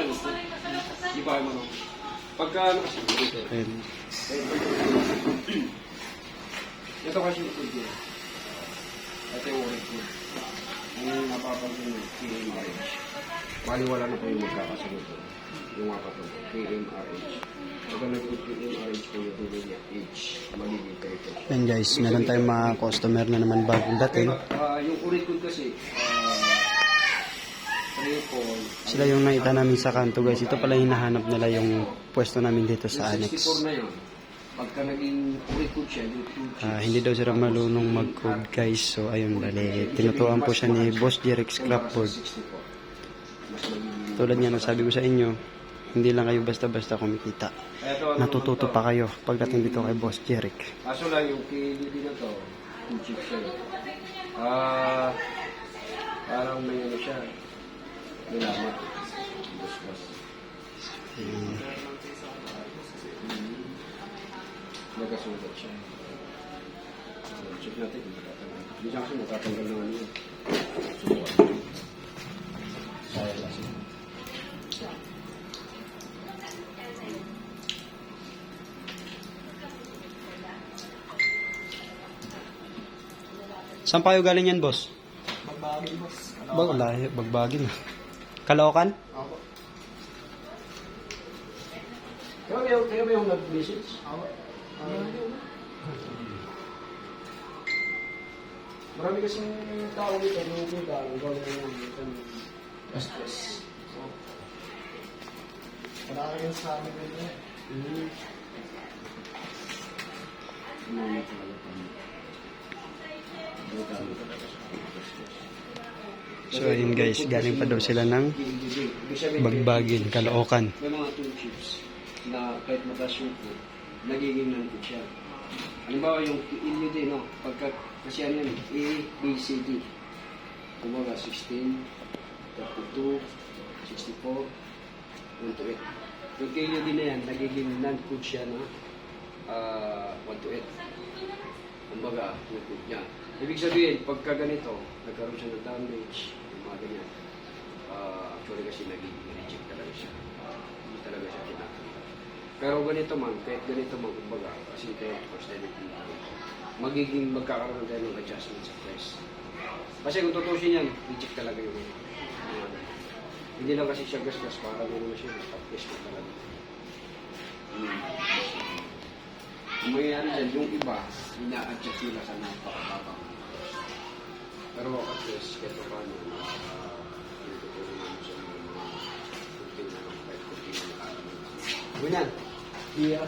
Di ba mo? Pagka nakasigurito. Ito kasi yung food yun. Ito yung orange food. Ang napapansin yung KMRH. Baliwala na po yung magkakasagot. Yung apat po, KMRH. Pagka nag-food KMRH po yung tuloy niya, H. Magiging perfect. Yan guys, meron tayong mga customer na naman bagong dating. Yung orange food kasi, Sila yung nakita namin sa kanto guys. Ito pala hinahanap nila yung pwesto namin dito sa annex. 64 na yun. Pagka naging record siya, Hindi daw sila malunong mag-code guys. So ayun, bali, tinutuan po siya ni Boss Jeric Scrapboard. Tulad niya, sabi ko sa inyo, hindi lang kayo basta-basta kumikita. Natututo pa kayo pagdating dito kay Boss Jeric. Kaso lang yung KDD na to, yung chip siya. Parang may ano siya. May lamat. Bus-bus. Nagkasulat siya. Check natin kung matatanggal. Hindi siya kasi matatanggal na ano yun. Sayang kasi. Saan pa kayo galing yan, boss? Bagbagin, boss. Bagbagin. Caloocan? Ako. Kaya may yung nag-message? Ako. Marami kasing tao dito, nung gawin yung gastos. So, wala ka yun sa amin rin eh. So ayun guys, galing pa daw sila ng Bagbagin, Caloocan. May mga tool chips na kahit mataas yung food, nagiging non-food siya. Halimbawa yung inyo din, no? Pagka, kasi ano yun, A, B, C, D. Kumbaga 16, 32, 64, 1 to 8. Yung KUD na yan, nagiging non-food siya na 1 to 8. Kumbaga, yung food niya. Ibig sabihin, pagka ganito, nagkaroon siya ng damage, yung mga ganyan. Actually kasi nagiging reject talaga siya. Hindi talaga siya kinakita. Pero ganito man, kahit ganito man, kumbaga, kasi ito yung first edit dito, magiging magkakaroon tayo ng adjustment sa price. Kasi kung tutusin yan, reject talaga yung hindi lang kasi siya gas-gas, para gano'n siya, top-gas na talaga. Ang mangyayari dyan, yung iba, ina-adjust nila sa napakababang. Pero at least, kahit pa paano, tutulong namin sa mga kunting na kahit kunting na nakalaman. Ganyan. Yeah.